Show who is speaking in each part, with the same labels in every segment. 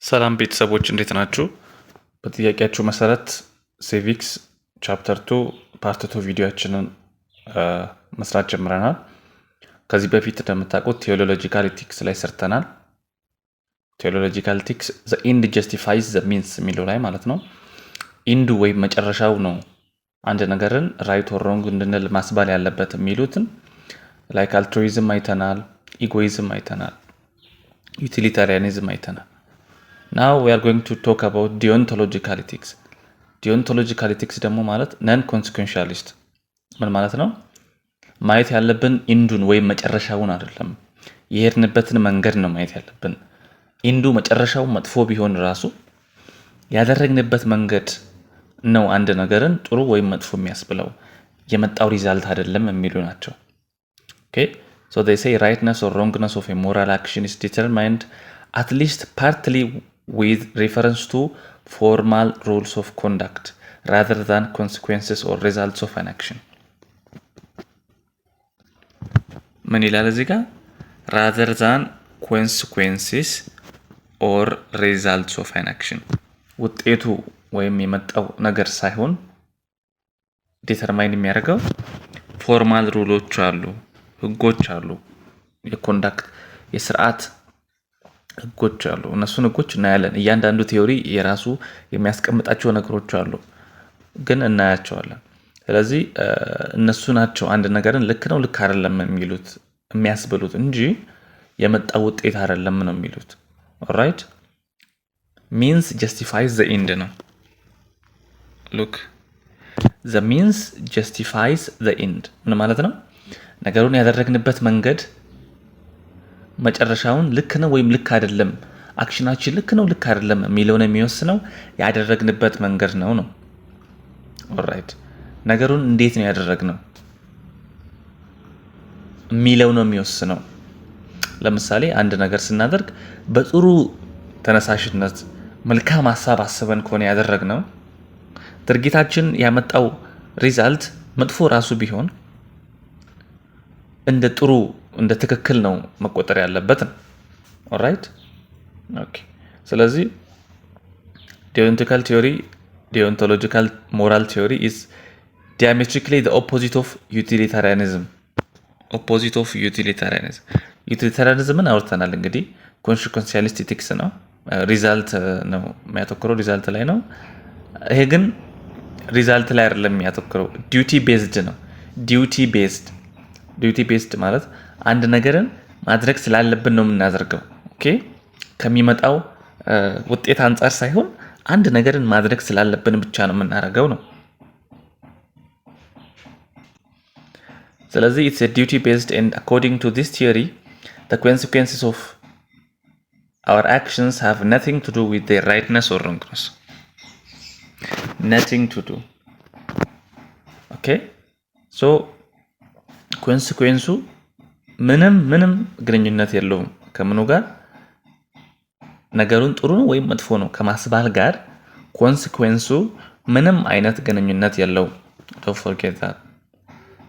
Speaker 1: ሰላም ቤተሰቦች እንዴት ናችሁ? በጥያቄያችሁ መሰረት ሲቪክስ ቻፕተር 2 ፓርት 2 ቪዲዮአችንን መስራት ጀምረናል። ከዚህ በፊት እንደምታውቁት ቴዎሎጂካል ኢቲክስ ላይ ሰርተናል። ቴዎሎጂካል ኢቲክስ ዘ ኢንድ ጀስቲፋይዝ ዘ ሚንስ የሚለው ላይ ማለት ነው። ኢንዱ ወይም መጨረሻው ነው አንድ ነገርን ራይት ኦር ሮንግ እንድንል ማስባል ያለበት የሚሉትን ላይክ አልትሩይዝም አይተናል፣ ኢጎይዝም አይተናል፣ ዩቲሊታሪያኒዝም አይተናል። Now we are going to talk about deontological ethics. Deontological ethics ደግሞ ማለት non consequentialist ምን ማለት ነው? ማየት ያለብን ኢንዱን ወይም መጨረሻውን አይደለም፣ የሄድንበትን መንገድ ነው ማየት ያለብን። ኢንዱ መጨረሻው መጥፎ ቢሆን ራሱ ያደረግንበት መንገድ ነው አንድ ነገርን ጥሩ ወይም መጥፎ የሚያስብለው፣ የመጣው ሪዛልት አይደለም የሚሉ ናቸው። Okay, so they say rightness or wrongness of a moral action is determined at least partly with reference to formal rules of conduct rather than consequences or results of an action. ምን ይላል እዚህ ጋር? rather than consequences or results of an action. ውጤቱ ወይም የመጣው ነገር ሳይሆን ዲተርማይን የሚያደርገው ፎርማል ሩሎች አሉ፣ ህጎች አሉ፣ የኮንዳክት የስርዓት ህጎች አሉ። እነሱን ህጎች እናያለን። እያንዳንዱ ቲዮሪ የራሱ የሚያስቀምጣቸው ነገሮች አሉ፣ ግን እናያቸዋለን። ስለዚህ እነሱ ናቸው አንድ ነገርን ልክ ነው ልክ አይደለም የሚሉት የሚያስብሉት እንጂ የመጣው ውጤት አይደለም ነው የሚሉት። ኦልራይት means justifies the end ነው። look the means justifies the end ምን ማለት ነው? ነገሩን ያደረግንበት መንገድ መጨረሻውን ልክ ነው ወይም ልክ አይደለም፣ አክሽናችን ልክ ነው ልክ አይደለም የሚለውን የሚወስነው ያደረግንበት መንገድ ነው። ኦልራይት ነገሩን እንዴት ነው ያደረግነው የሚለው ነው የሚወስነው። ለምሳሌ አንድ ነገር ስናደርግ በጥሩ ተነሳሽነት መልካም ሐሳብ አስበን ከሆነ ያደረግነው ድርጊታችን ያመጣው ሪዛልት መጥፎ ራሱ ቢሆን እንደ ጥሩ እንደ ትክክል ነው መቆጠር ያለበት ነው። ኦልራይት ኦኬ። ስለዚህ deontological moral theory is diametrically the opposite of utilitarianism. ዩቲሊታሪያኒዝምን አውርተናል። እንግዲህ ኮንሲኩዌንሻሊስት ኢቲክስ ነው፣ ሪዛልት ነው የሚያተኩረው፣ ሪዛልት ላይ ነው። ይሄ ግን ሪዛልት ላይ አይደለም የሚያተኩረው፣ ዲዩቲ ቤዝድ ነው። ዲዩቲ ቤዝድ ማለት አንድ ነገርን ማድረግ ስላለብን ነው የምናደርገው። ኦኬ ከሚመጣው ውጤት አንጻር ሳይሆን አንድ ነገርን ማድረግ ስላለብን ብቻ ነው የምናደርገው ነው። ስለዚህ it's a duty based and according to this theory the consequences of our actions have nothing to do with their rightness or wrongness. Nothing to do. Okay, so ኮንሲኩዌንሱ ምንም ግንኙነት የለውም ከምኑ ጋር? ነገሩን ጥሩ ነው ወይም መጥፎ ነው ከማስባል ጋር ኮንሲኩዌንሱ ምንም አይነት ግንኙነት የለውም። don't forget that.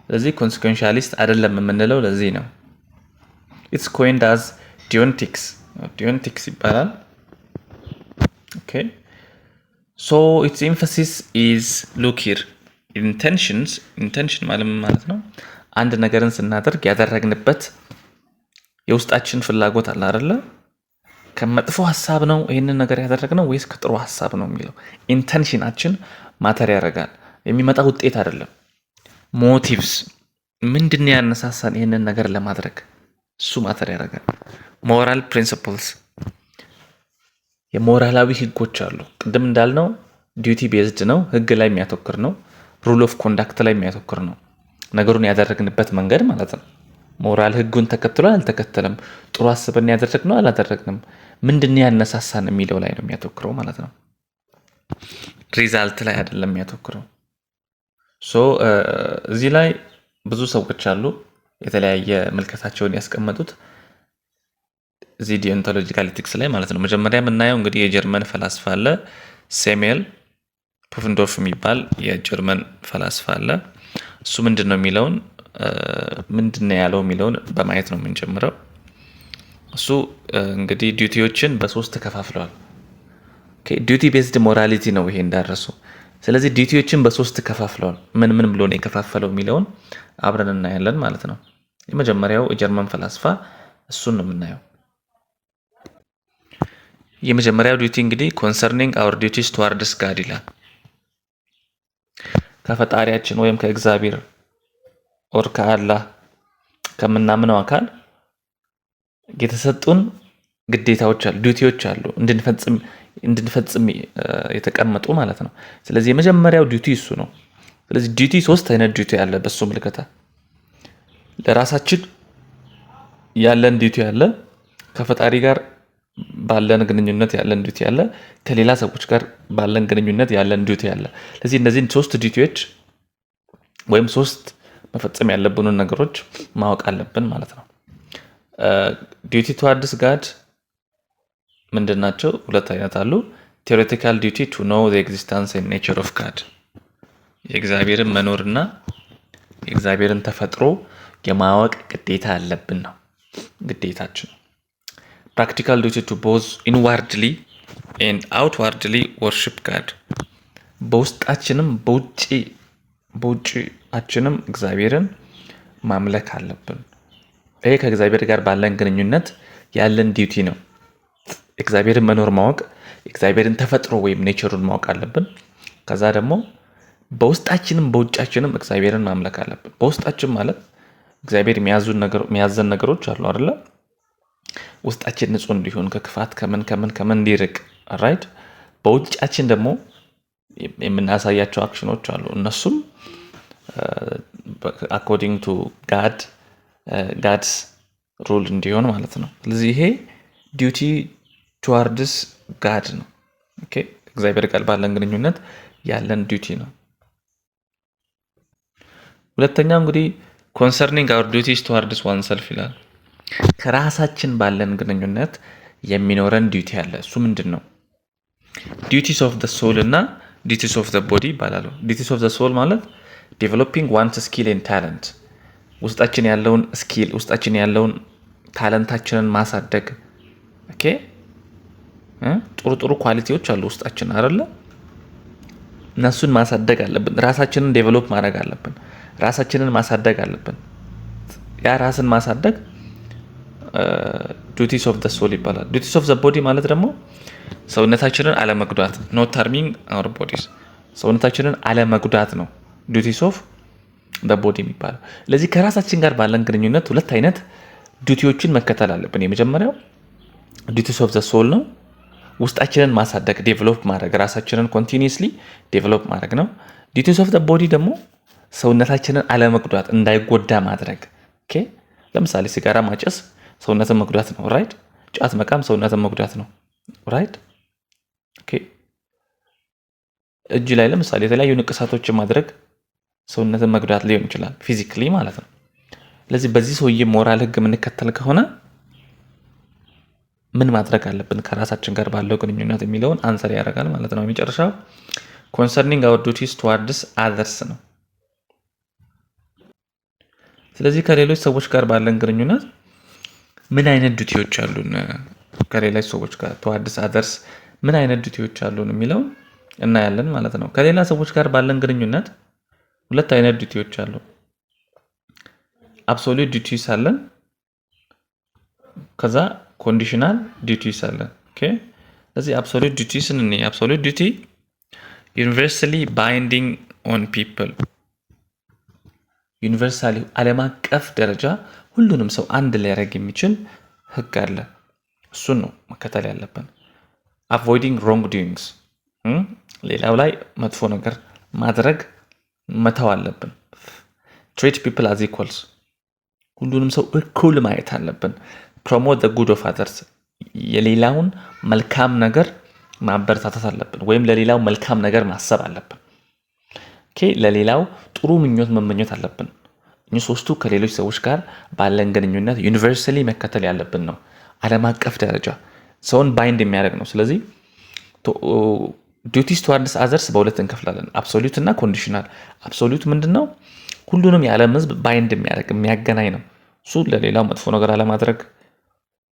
Speaker 1: ስለዚህ ኮንሲኩዌንሻሊስት አይደለም የምንለው ለዚህ ነው። it's coined as deontics ይባላል። okay, so its emphasis is look here intention ማለት ነው አንድ ነገርን ስናደርግ ያደረግንበት የውስጣችን ፍላጎት አለ አይደለ? ከመጥፎ ሐሳብ ነው ይሄንን ነገር ያደረግነው ወይስ ከጥሩ ሐሳብ ነው የሚለው ኢንተንሽናችን ማተር ያደርጋል። የሚመጣ ውጤት አይደለም። ሞቲቭስ ምንድነው ያነሳሳን ይሄንን ነገር ለማድረግ እሱ ማተር ያደርጋል። ሞራል ፕሪንሲፕልስ የሞራላዊ ህጎች አሉ። ቅድም እንዳልነው ዲዩቲ ቤዝድ ነው፣ ህግ ላይ የሚያተኩር ነው። ሩል ኦፍ ኮንዳክት ላይ የሚያተኩር ነው። ነገሩን ያደረግንበት መንገድ ማለት ነው። ሞራል ህጉን ተከትሎ አልተከተለም፣ ጥሩ አስበን ያደረግነው አላደረግንም፣ ምንድነው ያነሳሳን የሚለው ላይ ነው የሚያተኩረው ማለት ነው። ሪዛልት ላይ አይደለም የሚያተኩረው። እዚህ ላይ ብዙ ሰዎች አሉ የተለያየ ምልከታቸውን ያስቀመጡት እዚህ ዲኦንቶሎጂካል ኢቲክስ ላይ ማለት ነው። መጀመሪያ የምናየው እንግዲህ የጀርመን ፈላስፋ አለ፣ ሳሙኤል ፑፍንዶርፍ የሚባል የጀርመን ፈላስፋ አለ። እሱ ምንድነው የሚለውን ምንድነው ያለው የሚለውን በማየት ነው የምንጀምረው። እሱ እንግዲህ ዲዩቲዎችን በሶስት ከፋፍለዋል። ዲዩቲ ቤዝድ ሞራሊቲ ነው ይሄ እንዳረሱ። ስለዚህ ዲዩቲዎችን በሶስት ከፋፍለዋል። ምን ምን ብሎ ነው የከፋፈለው የሚለውን አብረን እናያለን ማለት ነው። የመጀመሪያው የጀርመን ፈላስፋ እሱን ነው የምናየው። የመጀመሪያው ዲዩቲ እንግዲህ ኮንሰርኒንግ አወር ዲዩቲስ ቱዋርድስ ጋድ ይላል። ከፈጣሪያችን ወይም ከእግዚአብሔር ኦር ከአላህ ከምናምነው አካል የተሰጡን ግዴታዎች አሉ፣ ዲዩቲዎች አሉ እንድንፈጽም የተቀመጡ ማለት ነው። ስለዚህ የመጀመሪያው ዲዩቲ እሱ ነው። ስለዚህ ዲዩቲ 3 አይነት ዲዩቲ አለ በሱ ምልከታ። ለራሳችን ያለን ዲዩቲ አለ፣ ከፈጣሪ ጋር ባለን ግንኙነት ያለን ዲዩቲ አለ፣ ከሌላ ሰዎች ጋር ባለን ግንኙነት ያለን ዲዩቲ አለ። ስለዚህ እነዚህን 3 ዲዩቲዎች ወይም 3 መፈጸም ያለብንን ነገሮች ማወቅ አለብን ማለት ነው። ዲዩቲ ቱዋርድስ ጋድ ምንድን ናቸው? 2 አይነት አሉ። ቴዎሬቲካል ዲዩቲ ቱ ኖው ዘ ኤግዚስተንስ ኤንድ ኔቸር ኦፍ ጋድ፣ የእግዚአብሔርን መኖርና የእግዚአብሔርን ተፈጥሮ የማወቅ ግዴታ አለብን ነው ግዴታችን። ፕራክቲካል ዲዩቲ ቱ ቦዝ ኢንዋርድሊ ኤንድ አውትዋርድሊ ወርሺፕ ጋድ፣ በውስጣችንም በውጭአችንም እግዚአብሔርን ማምለክ አለብን። ይሄ ከእግዚአብሔር ጋር ባለን ግንኙነት ያለን ዲዩቲ ነው። እግዚአብሔርን መኖር ማወቅ፣ እግዚአብሔርን ተፈጥሮ ወይም ኔቸሩን ማወቅ አለብን። ከዛ ደግሞ በውስጣችንም በውጫችንም እግዚአብሔርን ማምለክ አለብን። በውስጣችን ማለት እግዚአብሔር የሚያዘን ነገሮች አሉ አይደለ? ውስጣችን ንጹህ እንዲሆን ከክፋት ከምን እንዲርቅ ራይት። በውጫችን ደግሞ የምናሳያቸው አክሽኖች አሉ። እነሱም አኮርዲንግ ቱ ጋድስ ሩል እንዲሆን ማለት ነው። ስለዚህ ይሄ ዲዩቲ ቱዋርድስ ጋድ ነው። ኦኬ፣ እግዚአብሔር ጋር ባለን ግንኙነት ያለን ዲዩቲ ነው። ሁለተኛው እንግዲህ ኮንሰርኒንግ አወር ዲዩቲስ ቱዋርድስ ዋንሰልፍ ይላል። ከራሳችን ባለን ግንኙነት የሚኖረን ዲዩቲ አለ። እሱ ምንድን ነው? ዲዩቲስ ኦፍ ዘ ሶል እና ዲዩቲስ ኦፍ ዘ ቦዲ ይባላሉ። ዲዩቲስ ኦፍ ዘ ሶል ማለት ዴቨሎፒንግ ዋንስ ስኪል ኤንድ ታለንት፣ ውስጣችን ያለውን ስኪል ውስጣችን ያለውን ታለንታችንን ማሳደግ። ኦኬ፣ ጥሩ ኳሊቲዎች አሉ ውስጣችን አይደለ? እነሱን ማሳደግ አለብን። ራሳችንን ዴቨሎፕ ማድረግ አለብን። ራሳችንን ማሳደግ አለብን። ያ ራስን ማሳደግ ዲዩቲስ ኦፍ ዘ ሶል ይባላል። ዲዩቲስ ኦፍ ዘ ቦዲ ማለት ደግሞ ሰውነታችንን አለመጉዳት፣ ኖት ሃርሚንግ አወር ቦዲስ፣ ሰውነታችንን አለመጉዳት ነው ዲዩቲስ ኦፍ ዘ ቦዲ የሚባለው። ስለዚህ ከራሳችን ጋር ባለን ግንኙነት 2 አይነት ዲዩቲዎችን መከተል አለብን። የመጀመሪያው ዲዩቲስ ኦፍ ዘ ሶል ነው፣ ውስጣችንን ማሳደግ ዴቨሎፕ ማድረግ፣ ራሳችንን ኮንቲኒየስሊ ዴቨሎፕ ማድረግ ነው። ዲዩቲስ ኦፍ ዘ ቦዲ ደግሞ ሰውነታችንን አለመጉዳት፣ እንዳይጎዳ ማድረግ። ኦኬ፣ ለምሳሌ ሲጋራ ማጨስ ሰውነትን መጉዳት ነው ራይት። ጫት መቃም ሰውነትን መጉዳት ነው ራይት። ኦኬ፣ እጅ ላይ ለምሳሌ የተለያዩ ንቅሳቶችን ማድረግ ሰውነትን መጉዳት ሊሆን ይችላል፣ ፊዚካሊ ማለት ነው። ስለዚህ በዚህ ሰውዬ ሞራል ህግ የምንከተል ከሆነ ምን ማድረግ አለብን ከራሳችን ጋር ባለው ግንኙነት የሚለውን አንሰር ያደርጋል ማለት ነው። የመጨረሻው ኮንሰርኒንግ አወር ዲዩቲስ ቱዋርድስ አዘርስ ነው። ስለዚህ ከሌሎች ሰዎች ጋር ባለን ግንኙነት ምን አይነት ዲዩቲዎች አሉን፣ ከሌሎች ሰዎች ጋር ቱዋርድስ አዘርስ ምን አይነት ዲዩቲዎች አሉን የሚለውን እናያለን ማለት ነው። ከሌላ ሰዎች ጋር ባለን ግንኙነት 2 አይነት ዲዩቲዎች አሉ። አብሶሉት ዲዩቲስ አለን፣ ከዛ ኮንዲሽናል ዲዩቲስ አለን። ኦኬ፣ ስለዚህ አብሶሉት ዲዩቲስን እኔ አብሶሉት ዲዩቲ ዩኒቨርሳሊ ባይንዲንግ ኦን ፒፕል፣ ዩኒቨርሳሊ ዓለም አቀፍ ደረጃ ሁሉንም ሰው አንድ ሊያደርግ የሚችል ህግ አለ። እሱን ነው መከተል ያለብን። አቮይዲንግ ሮንግ ዱይንግስ፣ ሌላው ላይ መጥፎ ነገር ማድረግ መተው አለብን። ትሪት ፒፕል አዝ ኢኳልስ፣ ሁሉንም ሰው እኩል ማየት አለብን። ፕሮሞት ዘ ጉድ ኦፍ አዘርስ፣ የሌላውን መልካም ነገር ማበረታታት አለብን፣ ወይም ለሌላው መልካም ነገር ማሰብ አለብን። ኦኬ፣ ለሌላው ጥሩ ምኞት መመኘት አለብን። እኚህ 3ቱ ከሌሎች ሰዎች ጋር ባለን ግንኙነት ዩኒቨርሳሊ መከተል ያለብን ነው። ዓለም አቀፍ ደረጃ ሰውን ባይንድ የሚያደርግ ነው። ስለዚህ ዲዩቲስ ቱዋርድስ አዘርስ በ2 እንከፍላለን፣ አብሶሉት እና ኮንዲሽናል። አብሶሉት ምንድነው? ሁሉንም የዓለም ህዝብ ባይንድ የሚያደርግ የሚያገናኝ ነው። እሱ ለሌላው መጥፎ ነገር አለማድረግ፣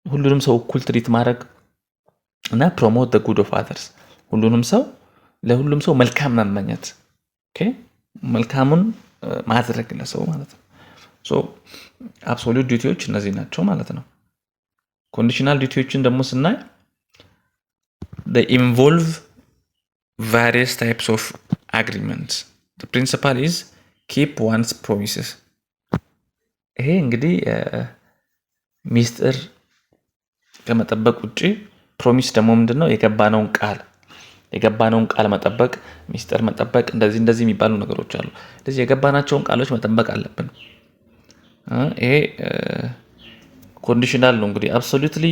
Speaker 1: ሁሉንም ሰው እኩል ትሪት ማድረግ እና ፕሮሞት ዘ ጉድ ኦፍ አዘርስ፣ ለሁሉም ሰው መልካም መመኘት፣ ኦኬ መልካሙን ማድረግ ለሰው ማለት ነው። ሶ አብሶሉት ዲዩቲዎች እነዚህ ናቸው ማለት ነው። ኮንዲሽናል ዲዩቲዎችን ደግሞ ስናይ they involve various types of agreements. The principle is keep one's promises. ይሄ እንግዲህ ሚስጥር ከመጠበቅ ውጪ ፕሮሚስ ደግሞ ምንድነው? የገባነውን ቃል መጠበቅ፣ ሚስጥር መጠበቅ፣ እንደዚህ የሚባሉ ነገሮች አሉ። ስለዚህ የገባናቸውን ቃሎች መጠበቅ አለብን። ይሄ ኮንዲሽናል ነው። እንግዲህ አብሶሉትሊ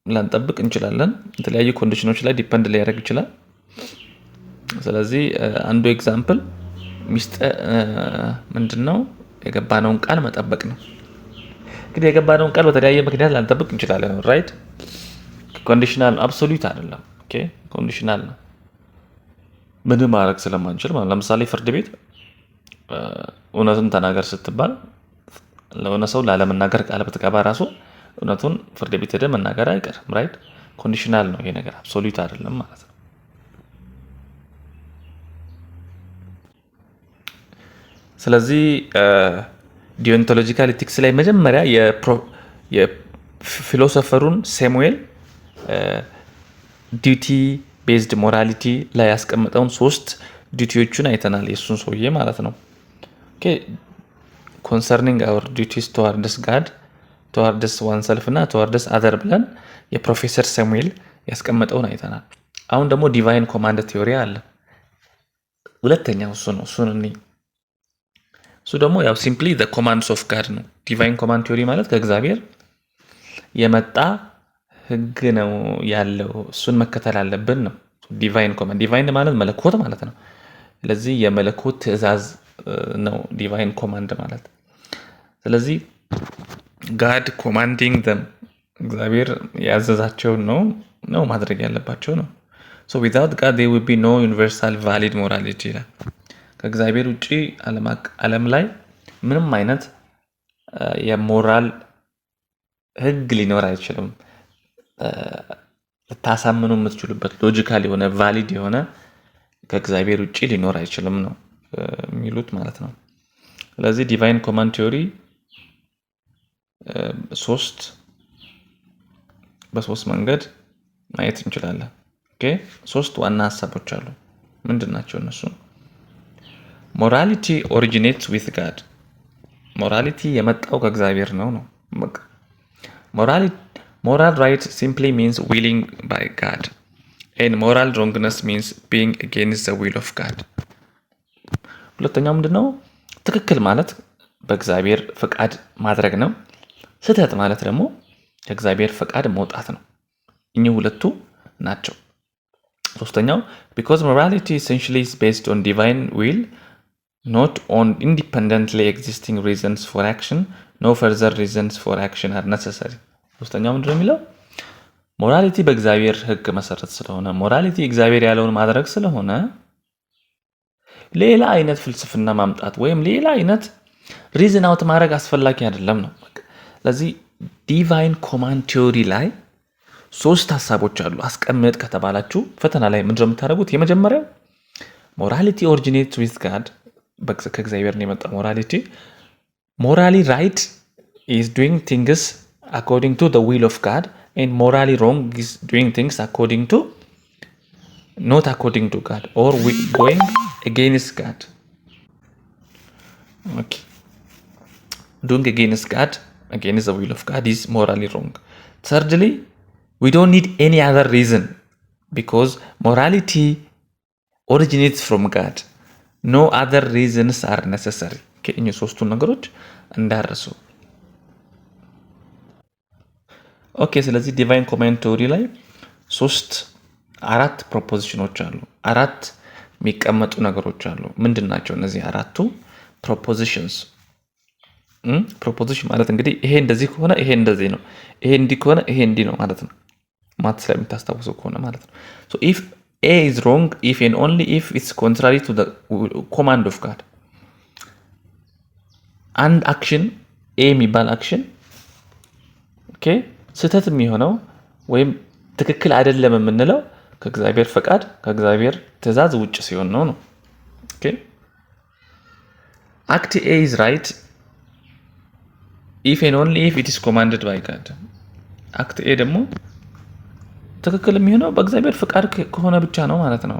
Speaker 1: ላንጠብቅ እንችላለን። የተለያዩ ኮንዲሽኖች ላይ ዲፔንድ ሊያደርግ ይችላል። ስለዚህ አንዱ ኤግዛምፕል ሚስጥር ምንድነው? የገባነውን ቃል መጠበቅ ነው። እንግዲህ የገባነውን ቃል በተለያየ ምክንያት ላንጠብቅ እንችላለን። ራይት ኮንዲሽናል አብሶሉት አይደለም። ኦኬ ኮንዲሽናል ነው። ምንም ማድረግ ስለማንችል ማለት ለምሳሌ ፍርድ ቤት እውነቱን ተናገር ስትባል ለሆነ ሰው ላለመናገር ቃል ብትገባ ራሱ እውነቱን ፍርድ ቤት ሄደህ መናገር አይቀርም። ራይት ኮንዲሽናል ነው ይሄ ነገር፣ አብሶሉት አይደለም ማለት ነው። ስለዚህ ዲዮንቶሎጂካል ኢቲክስ ላይ መጀመሪያ የፊሎሶፈሩን ሳሙኤል ዲዩቲ ቤዝድ ሞራሊቲ ላይ ያስቀመጠውን 3 ዲዩቲዎችን አይተናል። የሱን ሰውዬ ማለት ነው። ኦኬ ኮንሰርኒንግ አወር ዲዩቲስ ቱዋርድስ ጋድ፣ ቱዋርድስ ዋንሰልፍ እና ቱዋርድስ አዘር ብለን የፕሮፌሰር ሳሙኤል ያስቀመጠውን አይተናል። አሁን ደግሞ ዲቫይን ኮማንድ ቲዮሪ አለ። ሁለተኛው እሱ ነው። እሱ ደግሞ ያው ሲምፕሊ ዘ ኮማንድስ ኦፍ ጋድ ነው። ዲቫይን ኮማንድ ቲዮሪ ማለት ከእግዚአብሔር የመጣ ህግ ነው ያለው፣ እሱን መከተል አለብን ነው። ዲቫይን ኮማንድ፣ ዲቫይን ማለት መለኮት ማለት ነው። ስለዚህ የመለኮት ትእዛዝ ነው ዲቫይን ኮማንድ ማለት። ስለዚህ ጋድ ኮማንዲንግ ዘም፣ እግዚአብሔር ያዘዛቸውን ነው ማድረግ ያለባቸው ነው። ሶ ዊዛውት ጋድ ዜር ዊል ቢ ኖ ዩኒቨርሳል ቫሊድ ሞራሊቲ ይላል። ከእግዚአብሔር ውጪ ዓለም ላይ ምንም አይነት የሞራል ህግ ሊኖር አይችልም። ልታሳምኑ የምትችሉበት ሎጂካል የሆነ ቫሊድ የሆነ ከእግዚአብሔር ውጪ ሊኖር አይችልም ነው የሚሉት ማለት ነው። ስለዚህ ዲቫይን ኮማንድ ቲዮሪ በሶስት መንገድ ማየት እንችላለን። ኦኬ 3 ዋና ሀሳቦች አሉ። ምንድን ናቸው እነሱ? ሞራሊቲ ኦሪጂኔትስ ዊዝ ጋድ፣ ሞራሊቲ የመጣው ከእግዚአብሔር ነው። በቃ ሞራል ራይት ሲምፕሊ ሚንስ ዊሊንግ ባይ ጋድ ኤንድ ሞራል ሮንግነስ ሚንስ ቢንግ አጌንስት ዘ ዊል ኦፍ ጋድ። ሁለተኛው ምንድነው? ትክክል ማለት በእግዚአብሔር ፈቃድ ማድረግ ነው። ስህተት ማለት ደግሞ ከእግዚአብሔር ፈቃድ መውጣት ነው። እኚህ ሁለቱ ናቸው። ሶስተኛው because morality essentially is based on divine will, not on independently existing reasons for action, no further reasons for action are necessary. ሶስተኛው ምንድነው የሚለው? ሞራሊቲ በእግዚአብሔር ህግ መሰረት ስለሆነ፣ ሞራሊቲ እግዚአብሔር ያለውን ማድረግ ስለሆነ ሌላ አይነት ፍልስፍና ማምጣት ወይም ሌላ አይነት ሪዝን አውት ማድረግ አስፈላጊ አይደለም ነው። ስለዚህ ዲቫይን ኮማንድ ቲዮሪ ላይ 3 ሀሳቦች አሉ። አስቀምጥ ከተባላችሁ ፈተና ላይ ምንድነው የምታደርጉት? የመጀመሪያው ሞራሊቲ ኦሪጂኔትስ ዊዝ ጋድ፣ ከእግዚአብሔር ነው የመጣው ሞራሊቲ። ሞራሊ ራይት ኢዝ ዱይንግ ቲንግስ አኮርዲንግ ቱ ዘ ዊል ኦፍ ጋድ ኤንድ ሞራሊ ሮንግ ኢዝ ዱይንግ ቲንግስ አኮርዲንግ ቱ not according to God or going against God. Okay. Doing against God, against the will of God is morally wrong. Thirdly, we don't need any other reason because morality originates from God. No other reasons are necessary. እኚህ 3ቱን ነገሮች እንዳረሱ። ኦኬ ስለዚህ ዲቫይን ኮማንድ ቲዮሪ ላይ 4 ፕሮፖዚሽኖች አሉ። 4 የሚቀመጡ ነገሮች አሉ። ምንድን ናቸው እነዚህ 4ቱ ፕሮፖዚሽንስ? ፕሮፖዚሽን ማለት እንግዲህ ይሄ እንደዚህ ከሆነ ይሄ እንደዚህ ነው፣ ይሄ እንዲህ ከሆነ ይሄ እንዲህ ነው ማለት ነው። ማትስ ላይ የምታስታውሱ ከሆነ ማለት ነው። so if A is wrong if and only if it's contrary to the command of God. አንድ አክሽን A የሚባል አክሽን ኦኬ ስህተት የሚሆነው ወይም ትክክል አይደለም የምንለው ከእግዚአብሔር ፈቃድ ከእግዚአብሔር ትእዛዝ ውጭ ሲሆን ነው። ኦኬ አክት ኤ ኢዝ ራይት ኢፍ ኤንድ ኦንሊ ኢፍ ኢት ኢዝ ኮማንድድ ባይ ጋድ። አክት ኤ ደግሞ ትክክል የሚሆነው በእግዚአብሔር ፈቃድ ከሆነ ብቻ ነው ማለት ነው።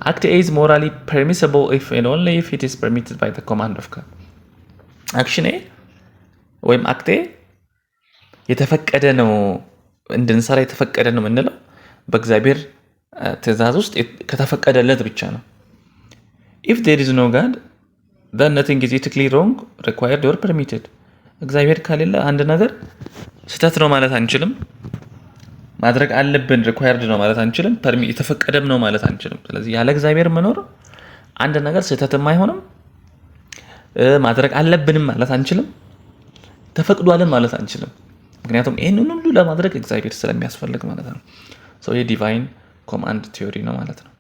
Speaker 1: አክት ኤ ኢዝ ሞራሊ ፐርሚሲብል ኢፍ ኤንድ ኦንሊ ኢፍ ኢት ኢዝ ፐርሚትድ ባይ ዘ ኮማንድ ኦፍ ጋድ። አክሽን ኤ ወይም አክት ኤ የተፈቀደ ነው እንድንሰራ የተፈቀደ ነው የምንለው በእግዚአብሔር ትእዛዝ ውስጥ ከተፈቀደለት ብቻ ነው። ኢፍ ዜር ኢዝ ኖ ጋድ then nothing is ethically wrong, required or permitted. እግዚአብሔር ከሌለ አንድ ነገር ስህተት ነው ማለት አንችልም። ማድረግ አለብን required ነው ማለት አንችልም። የተፈቀደም ነው ማለት አንችልም። ስለዚህ ያለ እግዚአብሔር መኖር አንድ ነገር ስህተትም አይሆንም፣ ማድረግ አለብንም ማለት አንችልም፣ ተፈቅዷልን ማለት አንችልም። ምክንያቱም ይህንን ሁሉ ለማድረግ እግዚአብሔር ስለሚያስፈልግ ማለት ነው። ሰው የዲቫይን ኮማንድ ቲዮሪ ነው ማለት ነው።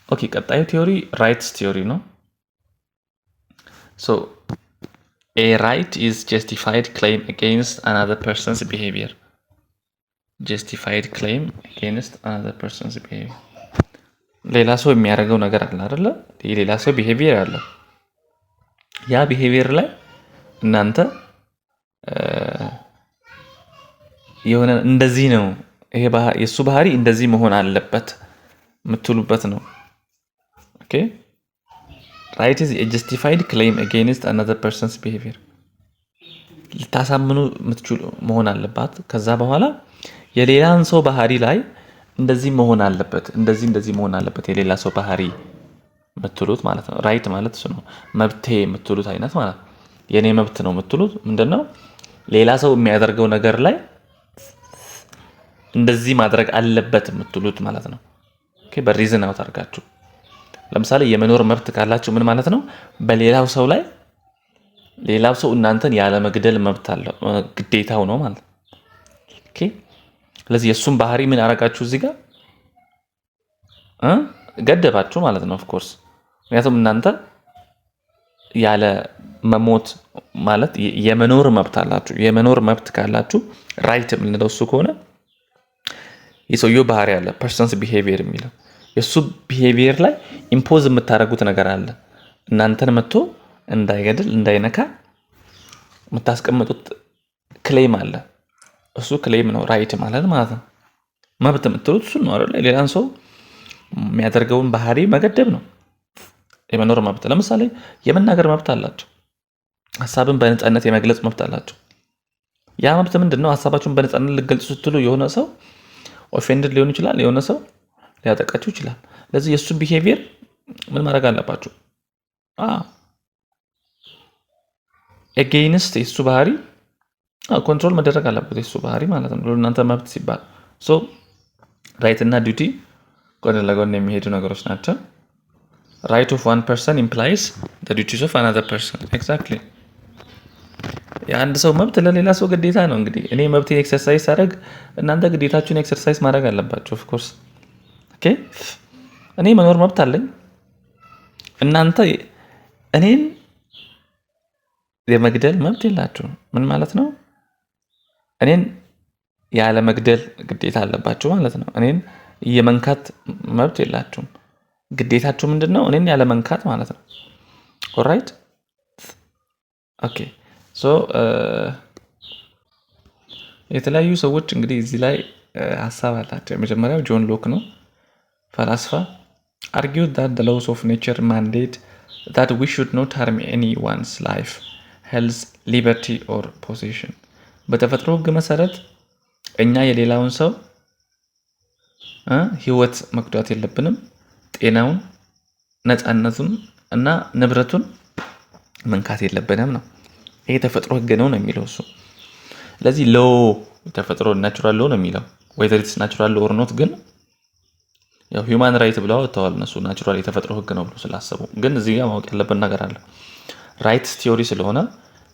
Speaker 1: ኦኬ ቀጣዩ ቲዮሪ ራይትስ ቲዮሪ ነው። ሶ ኤ ራይት ኢዝ ጀስቲፋይድ ክሌም አጌንስት አናዘር ፐርሰንስ ቢሄቪየር። ጀስቲፋይድ ክሌም አጌንስት አናዘር ፐርሰንስ ቢሄቪየር ሌላ ሰው የሚያደርገው ነገር አለ አይደለ? ሌላ ሰው ቢሄቪየር አለ። ያ ቢሄቪየር ላይ እናንተ የሆነ እንደዚህ ነው ይሄ የሱ ባህሪ እንደዚህ መሆን አለበት የምትሉበት ነው። ኦኬ ራይት ኢዝ ኤ ጀስቲፋይድ ክሌም አጌንስት አናዘር ፐርሰንስ ቢሄቪየር። ልታሳምኑ የምትችሉ መሆን አለባት። ከዛ በኋላ የሌላን ሰው ባህሪ ላይ እንደዚህ መሆን አለበት፣ እንደዚህ መሆን አለበት የሌላ ሰው ባህሪ የምትሉት ማለት ነው። ራይት ማለት እሱ ነው። መብቴ የምትሉት አይነት ማለት ነው። የኔ መብት ነው የምትሉት ምንድነው? ሌላ ሰው የሚያደርገው ነገር ላይ እንደዚህ ማድረግ አለበት የምትሉት ማለት ነው። ኦኬ በሪዝን አውት አድርጋችሁ ለምሳሌ የመኖር መብት ካላችሁ ምን ማለት ነው? በሌላው ሰው ላይ ሌላው ሰው እናንተን ያለ መግደል መብት አለው፣ ግዴታው ነው ማለት ነው። ኦኬ ስለዚህ የሱን ባህሪ ምን አረጋችሁ እዚህ ጋር ገደባችሁ ማለት ነው። ኦፍ ኮርስ ምክንያቱም እናንተ ያለ መሞት ማለት የመኖር መብት አላችሁ። የመኖር መብት ካላችሁ ራይት የምንለው እሱ ከሆነ የሰውየው ባህሪ አለ ፐርሰንስ ቢሄቪየር የሚለው የሱ ቢሄቪየር ላይ ኢምፖዝ የምታደርጉት ነገር አለ። እናንተን መጥቶ እንዳይገድል እንዳይነካ የምታስቀምጡት ክሌም አለ። እሱ ክሌም ነው ራይት ማለት ነው። መብት የምትሉት እሱ ነው አይደል? ሌላን ሰው የሚያደርገውን ባህሪ መገደብ ነው የመኖር መብት። ለምሳሌ የመናገር መብት አላቸው። ሀሳብን በነፃነት የመግለጽ መብት አላቸው። ያ መብት ምንድነው? ሀሳባችሁን በነፃነት ልገልጹ ስትሉ የሆነ ሰው ኦፌንድድ ሊሆን ይችላል፣ የሆነ ሰው ሊያጠቃችሁ ይችላል። ለዚህ የሱ ቢሄቪየር ምን ማድረግ አለባችሁ? ኤጌይንስት የሱ ባህሪ ኮንትሮል መደረግ አለበት የሱ ባህሪ ማለት ነው። ለእናንተ መብት ሲባል ሶ ራይት እና ዲዩቲ ጎን ለጎን የሚሄዱ ነገሮች ናቸው። ራይት ኦፍ ዋን ፐርሰን ኢምፕላይስ ዘ ዲዩቲስ ኦፍ አናዘር ፐርሰን። ኤግዛክትሊ የአንድ ሰው መብት ለሌላ ሰው ግዴታ ነው። እንግዲህ እኔ መብቴን ኤክሰርሳይዝ ሳደርግ እናንተ ግዴታችሁን ኤክሰርሳይዝ ማድረግ አለባችሁ። ኦፍ ኮርስ ኦኬ እኔ መኖር መብት አለኝ። እናንተ እኔን የመግደል መብት የላችሁም። ምን ማለት ነው? እኔን ያለ መግደል ግዴታ አለባችሁ ማለት ነው። እኔን የመንካት መብት የላችሁም። ግዴታችሁ ምንድነው? እኔን ያለ መንካት ማለት ነው። ኦልራይት ኦኬ ሶ የተለያዩ ሰዎች እንግዲህ እዚህ ላይ ሀሳብ አላቸው። የመጀመሪያው ጆን ሎክ ነው፣ ፈላስፋ argued that the laws of nature mandate that we should not harm anyone's life, health, liberty or possession. በተፈጥሮ ሕግ መሰረት እኛ የሌላውን ሰው ህይወት መጉዳት የለብንም፣ ጤናውን፣ ነፃነቱን እና ንብረቱን መንካት የለብንም ነው። ይሄ ተፈጥሮ ሕግ ነው የሚለው እሱ። ስለዚህ ሎ ተፈጥሮ ናቹራል ሎ ነው የሚለው whether it's natural or not ግን ያው ሂውማን ራይት ብለው አወጥተዋል እነሱ ናቹራል የተፈጥሮ ሕግ ነው ብሎ ስላሰቡ። ግን እዚህ ጋር ማወቅ ያለብን ነገር አለ። ራይትስ ቲዮሪ ስለሆነ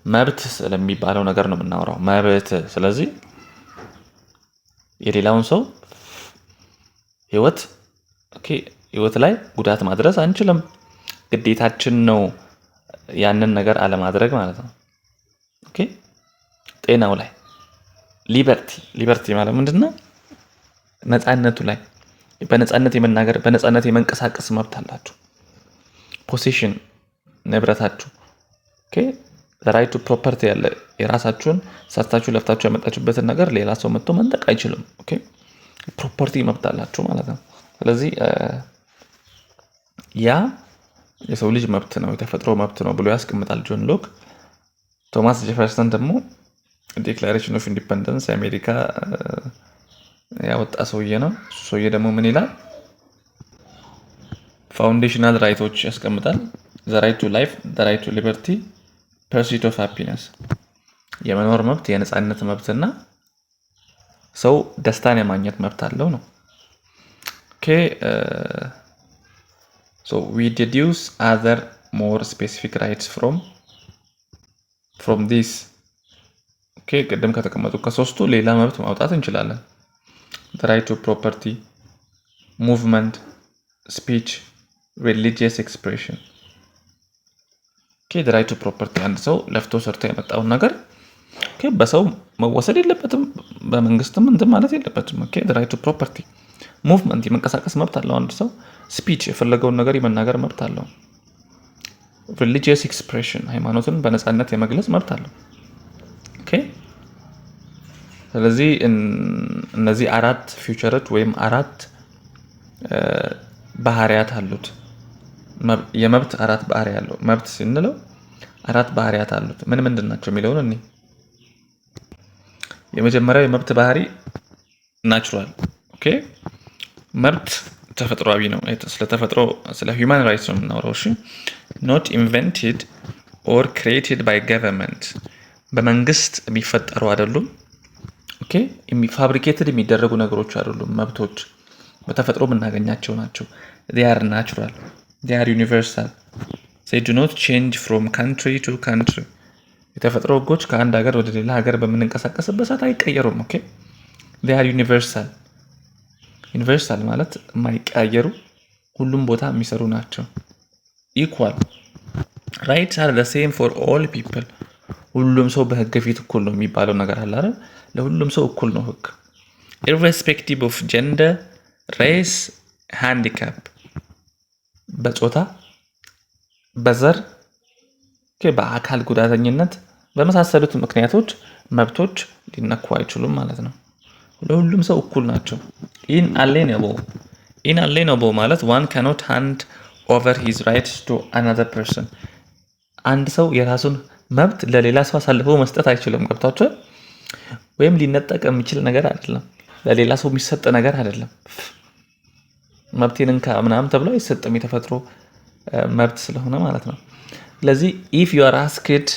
Speaker 1: መብት ስለሚባለው ነገር ነው የምናወራው። መብት ስለዚህ የሌላውን ሰው ህይወት ላይ ጉዳት ማድረስ አንችልም። ግዴታችን ነው ያንን ነገር አለማድረግ ማለት ነው። ኦኬ ጤናው ላይ ሊበርቲ ማለት ምንድነው? ነፃነቱ ላይ በነፃነት የመናገር በነፃነት የመንቀሳቀስ መብት አላችሁ። ፖሴሽን ንብረታችሁ ራይት ቱ ፕሮፐርቲ ያለ የራሳችሁን ሰርታችሁ ለፍታችሁ ያመጣችሁበትን ነገር ሌላ ሰው መጥቶ መንጠቅ አይችልም። ፕሮፐርቲ መብት አላችሁ ማለት ነው። ስለዚህ ያ የሰው ልጅ መብት ነው፣ የተፈጥሮ መብት ነው ብሎ ያስቀምጣል ጆን ሎክ። ቶማስ ጄፈርሰን ደግሞ ዲክላሬሽን ኦፍ ኢንዲፐንደንስ የአሜሪካ ያወጣ ሰውዬ ነው። እሱ ሰውዬ ደግሞ ምን ይላል? ፋውንዴሽናል ራይቶች ያስቀምጣል። ዘ ራይት ቱ ላይፍ፣ ዘ ራይት ቱ ሊበርቲ፣ ፐርሱት ኦፍ ሃፒነስ፣ የመኖር መብት፣ የነፃነት መብትና ሰው ደስታን የማግኘት መብት አለው ነው። So we deduce other more specific rights from this. ቅድም ከተቀመጡ ከሶስቱ ሌላ መብት ማውጣት እንችላለን። The right to property, movement, speech, religious expression. The right to property አንድ ሰው ለፍቶ ሰርቶ የመጣውን ነገር በሰው መወሰድ የለበትም፣ በመንግስትም እንትን ማለት የለበትም። The right to property, movement የመንቀሳቀስ መብት አለው አንድ ሰው። ስፒች የፈለገውን ነገር የመናገር መብት አለው። religious expression ሃይማኖትን በነፃነት የመግለጽ መብት አለው። ስለዚህ እነዚህ አራት ፊውቸሮች ወይም አራት ባህሪያት አሉት። የመብት አራት ባህሪ ያለው መብት ስንለው አራት ባህሪያት አሉት። ምን ምንድን ናቸው የሚለውን እኔ የመጀመሪያው የመብት ባህሪ ናቹራል። መብት ተፈጥሯዊ ነው። ስለ ተፈጥሮ ስለ ሂውማን ራይትስ ነው የምናወራው። ኖት ኢንቨንትድ ኦር ክሪኤትድ ባይ ገቨርንመንት በመንግስት የሚፈጠሩ አይደሉም። ፋብሪኬትድ የሚደረጉ ነገሮች አይደሉም። መብቶች በተፈጥሮ የምናገኛቸው ናቸው። they are natural, they are universal, they do not change from country to country። የተፈጥሮ ህጎች ከአንድ ሀገር ወደ ሌላ ሀገር በምንንቀሳቀስበት ሰዓት አይቀየሩም። they are universal። ዩኒቨርሳል ማለት የማይቀያየሩ ሁሉም ቦታ የሚሰሩ ናቸው። ኢኳል ራይትስ አር the same for all people። ሁሉም ሰው በህግ ፊት እኩል ነው የሚባለው ነገር አለ አይደል? ለሁሉም ሰው እኩል ነው ህግ። irrespective of gender, race, handicap በጾታ፣ በዘር፣ በአካል ጉዳተኝነት በመሳሰሉት ምክንያቶች መብቶች ሊነኩ አይችሉም ማለት ነው። ለሁሉም ሰው እኩል ናቸው። inalienable ማለት one cannot hand over his rights to another person። አንድ ሰው የራሱን መብት ለሌላ ሰው አሳልፎ መስጠት አይችልም። ገብታችሁ? ወይም ሊነጠቅ የሚችል ነገር አይደለም። ለሌላ ሰው የሚሰጥ ነገር አይደለም። መብቴን እንካ ምናምን ተብሎ አይሰጥም። የተፈጥሮ መብት ስለሆነ ማለት ነው። ስለዚህ if you are asked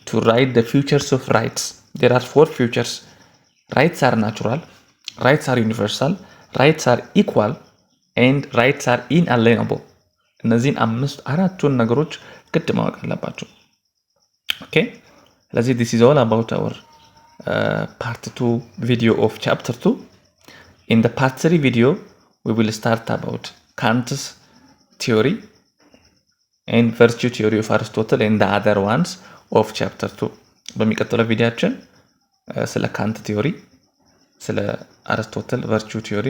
Speaker 1: to write the futures of rights, there are 4 futures. rights are natural, rights are universal, rights are equal, and rights are inalienable። እነዚህን አራቱን ነገሮች ግድ ማወቅ አለባቸው። ስለዚህ this is all about our part 2 video of chapter 2. In the part 3 video we will start about Kant's theory and virtue theory of Aristotle and the other ones of chapter 2. በሚቀጥለው ቪዲዮአችን ስለ ካንት ቲዮሪ፣ ስለ አሪስቶትል ቨርቹ ቲዮሪ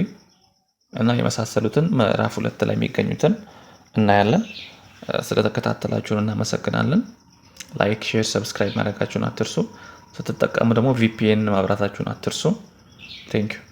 Speaker 1: እና የመሳሰሉትን ምዕራፍ 2 ላይ የሚገኙትን እናያለን። ስለተከታተላችሁን እናመሰግናለን። ላይክ፣ ሼር፣ ሰብስክራይብ ማድረጋችሁን አትርሱ። ስትጠቀሙ ደግሞ VPN ማብራታችሁን አትርሱ። ቴንክ ዩ